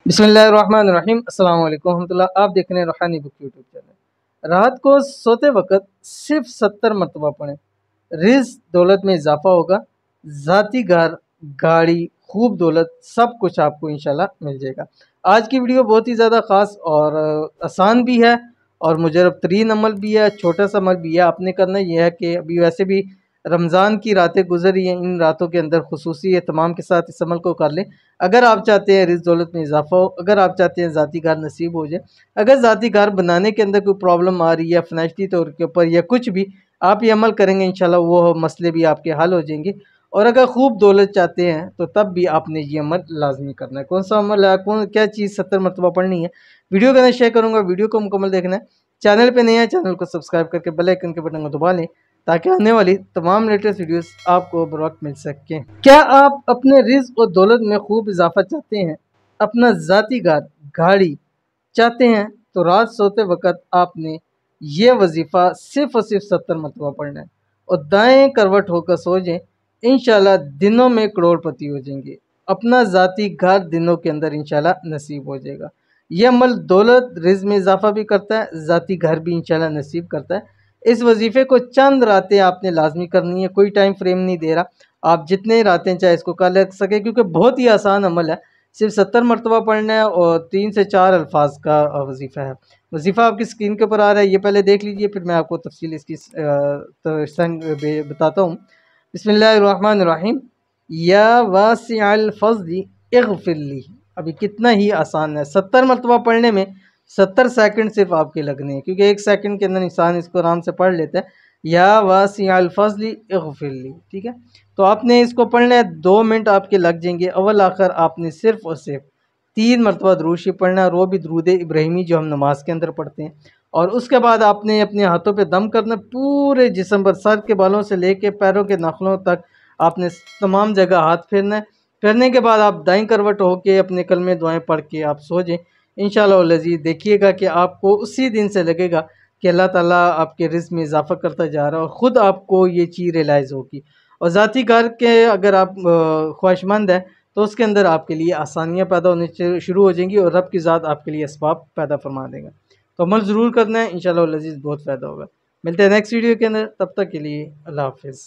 बिस्मिल्लाहिर्रहमानिर्रहीम अस्सलाम वालेकुम रहमतुल्लाह। आप देख रहे हैं रूहानी बुक यूट्यूब चैनल। रात को सोते वक्त सिर्फ 70 मरतबा पढ़ें, रिज़्क दौलत में इजाफा होगा। ज़ाती घर, गाड़ी, खूब दौलत सब कुछ आपको इंशाल्लाह मिल जाएगा। आज की वीडियो बहुत ही ज़्यादा ख़ास और आसान भी है और मुजरब तरीन अमल भी है, छोटा सा अमल भी है। आपने करना यह है कि अभी वैसे भी रमज़ान की रातें गुजरी हैं, इन रातों के अंदर खुसूसी एहतमाम के साथ इस अमल को कर लें। अगर आप चाहते हैं रिज़्क दौलत में इजाफा हो, अगर आप चाहते हैं ज़ाती घर नसीब हो जाए, अगर ज़ाती घर बनाने के अंदर कोई प्रॉब्लम आ रही है फाइनेंशियली तौर के ऊपर या कुछ भी, आप ये अमल करेंगे इंशाल्लाह वो मसले भी आपके हल हो जाएंगे। और अगर खूब दौलत चाहते हैं तो तब भी आपने ये अमल लाजमी करना है। कौन सा अमल है, कौन क्या चीज़ 70 मरतबा पढ़नी है, वीडियो के अंदर शेयर करूँगा। वीडियो को मुकम्मल देखना है। चैनल पे नए हैं, चैनल को सब्सक्राइब करके बेल आइकन के बटन को दबा लें ताकि आने वाली तमाम लेटेस्ट वीडियोस आपको बर वक्त मिल सकें। क्या आप अपने रिज़्क और दौलत में खूब इजाफा चाहते हैं, अपना ज़ाती घर, गाड़ी चाहते हैं, तो रात सोते वक्त आपने ये वजीफ़ा सिर्फ़ और सिर्फ 70 मरतबा पढ़ना है और दाएं करवट होकर सो जाएं। इंशाल्लाह दिनों में करोड़पति हो जाएंगे। अपना ज़ाती घर दिनों के अंदर इंशाल्लाह नसीब हो जाएगा। यह अमल दौलत रिज़्क में इजाफा भी करता है, ज़ाती घर भी इंशाल्लाह नसीब करता है। इस वजीफ़े को चंद रातें आपने लाजमी करनी है, कोई टाइम फ्रेम नहीं दे रहा। आप जितने रातें चाहे इसको कर ले सके क्योंकि बहुत ही आसान अमल है। सिर्फ 70 मरतबा पढ़ना है और 3 से 4 अल्फाज का वजीफ़ा है। वजीफ़ा आपकी स्क्रीन के ऊपर आ रहा है, ये पहले देख लीजिए, फिर मैं आपको तफसील इसकी बताता हूँ। बिस्मिल्लाहिर्रहमानिर्रहीम। या वासिअल फ़ज़्ल इग़फ़िर ली। अभी कितना ही आसान है, 70 मरतबा पढ़ने में 70 सेकंड सिर्फ आपके लगने हैं क्योंकि 1 सेकंड के अंदर इंसान इसको आराम से पढ़ लेता है। या वासिअल फ़ज़्ल इग़फ़िर ली, ठीक है। तो आपने इसको पढ़ना है, 2 मिनट आपके लग जाएंगे। अव्वल आखिर आपने सिर्फ और सिर्फ 3 मरतबा दुरूद शरीफ पढ़ना है और वो भी दुरूद इब्राहिमी जो हम नमाज के अंदर पढ़ते हैं। और उसके बाद आपने अपने हाथों पे दम करना, पूरे जिस्म पर, सर के बालों से लेके पैरों के नाखूनों तक आपने तमाम जगह हाथ फेरना है। करने के बाद आप दाएं करवट होके अपने कलमे दुआएं पढ़ के आप सो जाएं। इंशाअल्लाह लज़ीज़ देखिएगा कि आपको उसी दिन से लगेगा कि अल्लाह ताला आपके रिज़्क में इजाफ़ा करता जा रहा है और ख़ुद आपको ये चीज़ रियलाइज़ होगी। और ज़ाती घर के अगर आप ख्वाहिशमंद हैं तो उसके अंदर आपके लिए आसानियाँ पैदा होनी शुरू हो जाएंगी और रब की ज़ात आपके लिए असबाब पैदा फरमा देगा। तो अमल ज़रूर करना है, इंशाअल्लाह लज़ीज़ बहुत फ़ायदा होगा। मिलते हैं नेक्स्ट वीडियो के अंदर, तब तक के लिए अल्लाह हाफ़िज़।